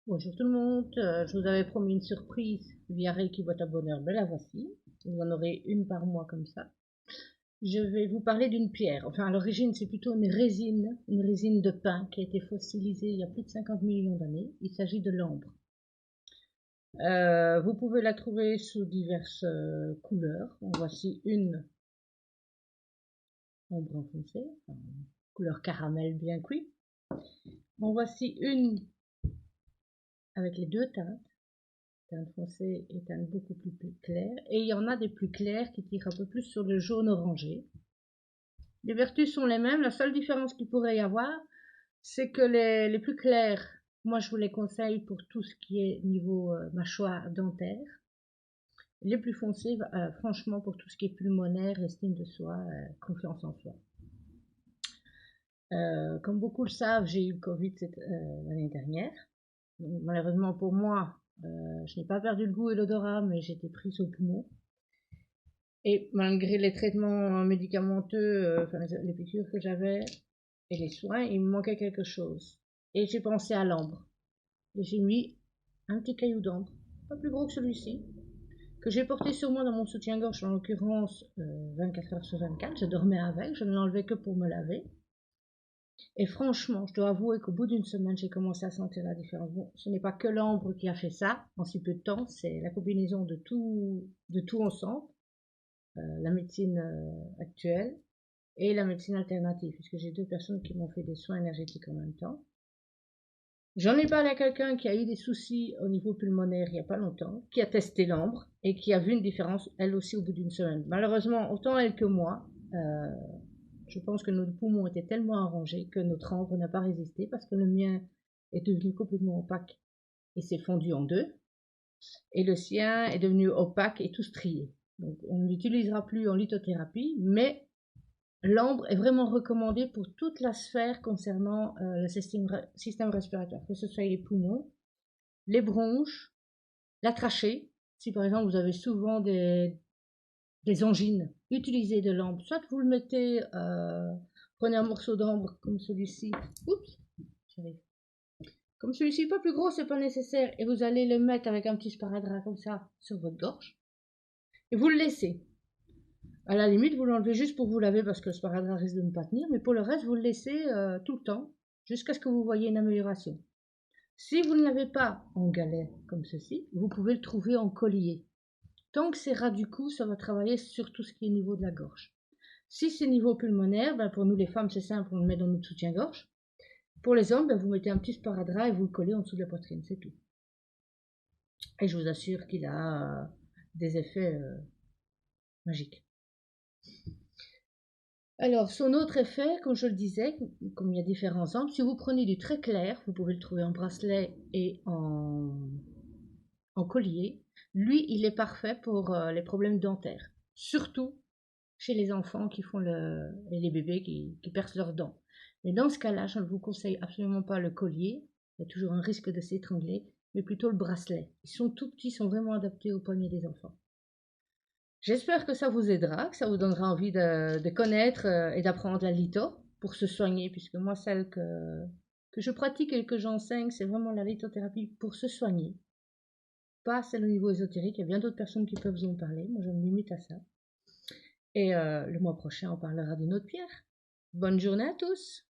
Bonjour tout le monde, je vous avais promis une surprise via Reiki Boîte à Bonheur, ben la voici. Vous en aurez une par mois comme ça. Je vais vous parler d'une pierre. Enfin, à l'origine, c'est plutôt une résine de pin qui a été fossilisée il y a plus de 50 millions d'années. Il s'agit de l'ambre. Vous pouvez la trouver sous diverses couleurs. En voici une ambre foncé, enfin, couleur caramel bien cuit. En voici une avec les deux teintes. Teinte foncée et teinte beaucoup plus claire. Et il y en a des plus clairs qui tirent un peu plus sur le jaune orangé. Les vertus sont les mêmes. La seule différence qu'il pourrait y avoir, c'est que les plus clairs, moi je vous les conseille pour tout ce qui est niveau mâchoire dentaire. Les plus foncés, franchement, pour tout ce qui est pulmonaire, estime de soi, confiance en soi. Comme beaucoup le savent, j'ai eu le Covid l'année dernière. Donc, malheureusement pour moi, je n'ai pas perdu le goût et l'odorat, mais j'étais prise au poumon. Et malgré les traitements médicamenteux, enfin, les piqûres que j'avais et les soins, il me manquait quelque chose. Et j'ai pensé à l'ambre. Et j'ai mis un petit caillou d'ambre, pas plus gros que celui-ci, que j'ai porté sur moi dans mon soutien-gorge, en l'occurrence 24 heures sur 24. Je dormais avec, je ne l'enlevais que pour me laver. Et franchement, je dois avouer qu'au bout d'une semaine, j'ai commencé à sentir la différence. Bon, ce n'est pas que l'ambre qui a fait ça en si peu de temps, c'est la combinaison de tout ensemble. La médecine actuelle et la médecine alternative, puisque j'ai deux personnes qui m'ont fait des soins énergétiques en même temps. J'en ai parlé à quelqu'un qui a eu des soucis au niveau pulmonaire il n'y a pas longtemps, qui a testé l'ambre et qui a vu une différence, elle aussi, au bout d'une semaine. Malheureusement, autant elle que moi, je pense que nos poumons étaient tellement arrangés que notre ambre n'a pas résisté parce que le mien est devenu complètement opaque et s'est fondu en deux, et le sien est devenu opaque et tout strié. Donc, on ne l'utilisera plus en lithothérapie, mais l'ambre est vraiment recommandé pour toute la sphère concernant le système respiratoire, que ce soit les poumons, les bronches, la trachée. Si par exemple vous avez souvent des angines, utilisez de l'ambre. Soit vous le mettez, prenez un morceau d'ambre comme celui-ci. Oups, j'arrive. Comme celui-ci, pas plus gros, c'est pas nécessaire. Et vous allez le mettre avec un petit sparadrap comme ça sur votre gorge. Et vous le laissez. À la limite, vous l'enlevez juste pour vous laver parce que le sparadrap risque de ne pas tenir, mais pour le reste, vous le laissez tout le temps jusqu'à ce que vous voyez une amélioration. Si vous ne l'avez pas en galet comme ceci, vous pouvez le trouver en collier. Tant que c'est ras du cou, ça va travailler sur tout ce qui est niveau de la gorge. Si c'est niveau pulmonaire, ben pour nous les femmes, c'est simple, on le met dans notre soutien-gorge. Pour les hommes, ben vous mettez un petit sparadrap et vous le collez en dessous de la poitrine, c'est tout. Et je vous assure qu'il a des effets magiques. Alors, son autre effet, comme je le disais, comme il y a différents angles, si vous prenez du très clair, vous pouvez le trouver en bracelet et en collier. Lui, il est parfait pour les problèmes dentaires, surtout chez les enfants et les bébés qui percent leurs dents. Mais dans ce cas-là, je ne vous conseille absolument pas le collier, il y a toujours un risque de s'étrangler, mais plutôt le bracelet. Ils sont tout petits, ils sont vraiment adaptés aux poignets des enfants. J'espère que ça vous aidera, que ça vous donnera envie de connaître et d'apprendre la litho pour se soigner, puisque moi, celle que je pratique et que j'enseigne, c'est vraiment la lithothérapie pour se soigner. Pas celle au niveau ésotérique, il y a bien d'autres personnes qui peuvent vous en parler, moi je me limite à ça. Et le mois prochain, on parlera d'une autre pierre. Bonne journée à tous!